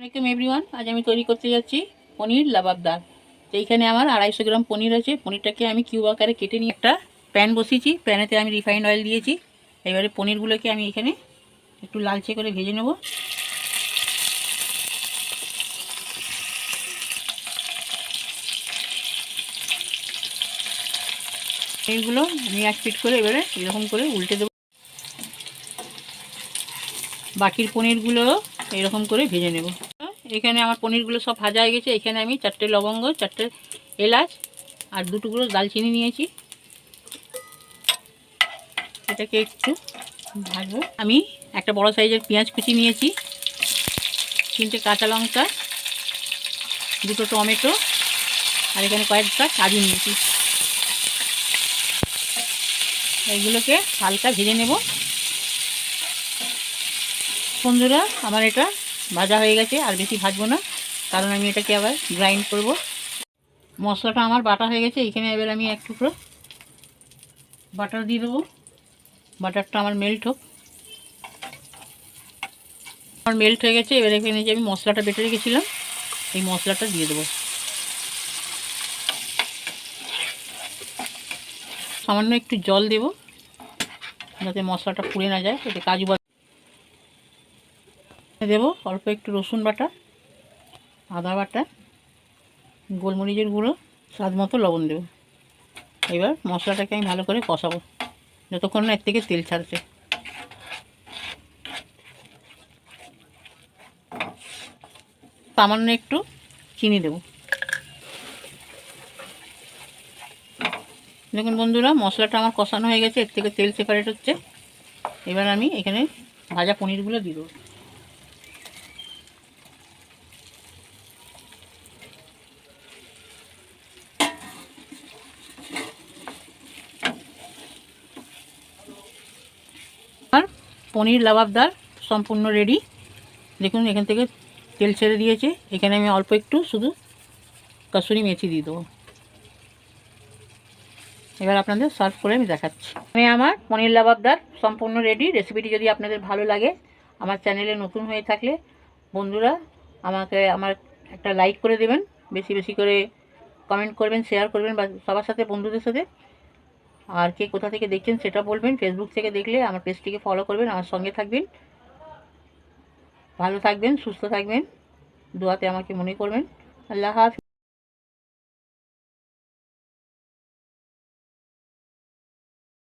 আসসালামু এভরিওয়ান, আজ আমি তৈরি করতে যাচ্ছি পনির লাবাবদার। তো এইখানে আমার 250 গ্রাম পনির আছে। পনিরটাকে আমি কিউব আকারে কেটে নিয়ে একটা প্যান বসিয়েছি। প্যানেতে আমি রিফাইন্ড অয়েল দিয়েছি। এবারে পনিরগুলোকে আমি এখানে একটু লালচে করে ভেজে নেব। পনিরগুলো আমি এক পিট করে এবারে এরকম করে উল্টে দেবো। বাকির পনিরগুলো এরকম করে ভেজে নেব। এখানে আমার পনিরগুলো সব ভাজা হয়ে গেছে। এখানে আমি 4টে লবঙ্গ, 4টে এলাচ আর 2 টুকরো দালচিনি নিয়েছি। এটাকে একটু ভাজবো। আমি একটা বড় সাইজের পেঁয়াজ কুচি নিয়েছি, 3টে কাঁচা লঙ্কা, 2টো টমেটো আর এখানে কয়েকটা কাজু নিয়েছি। এইগুলোকে হালকা ভেজে নেব। বন্ধুরা, আমার এটা ভাজা হয়ে গেছে, আর বেশি ভাজবো না, কারণ আমি এটাকে আবার গ্রাইন্ড করব। মশলাটা আমার বাটা হয়ে গেছে। এখানে এবার আমি এক টুকরো বাটার দিয়ে দেবো। বাটারটা আমার মেল্ট হোক। আমার মেল্ট হয়ে গেছে। এবার এখানে যে আমি মশলাটা বেটে রেখেছিলাম, এই মশলাটা দিয়ে দেবো। সামান্য একটু জল দেব, যাতে মশলাটা পুড়ে না যায়। এতে কাজু বাদাম দেবো, অল্প একটু রসুন বাটা, আদা বাটা, গোলমরিচের গুঁড়ো, স্বাদ মতো লবণ দেবো। এবার মশলাটাকে আমি ভালো করে কষাবো যতক্ষণ না এর থেকে তেল ছাড়ছে। সামান্য একটু চিনি দেব। দেখুন বন্ধুরা, মশলাটা আমার কষানো হয়ে গেছে, এর থেকে তেল সেপারেট হচ্ছে। এবার আমি এখানে ভাজা পনিরগুলো দিয়ে দেবো। আর পনির লাবাবদার সম্পূর্ণ রেডি। দেখুন এখান থেকে তেল ছেড়ে দিয়েছে। এখানে আমি অল্প একটু শুধু কসুরি মেথি দিয়ে দেবো। এবার আপনাদের সার্ভ করে আমি দেখাচ্ছি। আমার পনির লাবাবদার সম্পূর্ণ রেডি। রেসিপিটি যদি আপনাদের ভালো লাগে, আমার চ্যানেলে নতুন হয়ে থাকলে বন্ধুরা আমার একটা লাইক করে দেবেন, বেশি বেশি করে কমেন্ট করবেন, শেয়ার করবেন বা সবার সাথে, বন্ধুদের সাথে। আর কে কোথা থেকে দেখছেন সেটা বলবেন। ফেসবুক থেকে দেখলে আমার পেজটিকে ফলো করবেন, আমার সঙ্গে থাকবেন। ভালো থাকবেন, সুস্থ থাকবেন, দোয়াতে আমাকে মনে করবেন। আল্লাহ হাফেজ।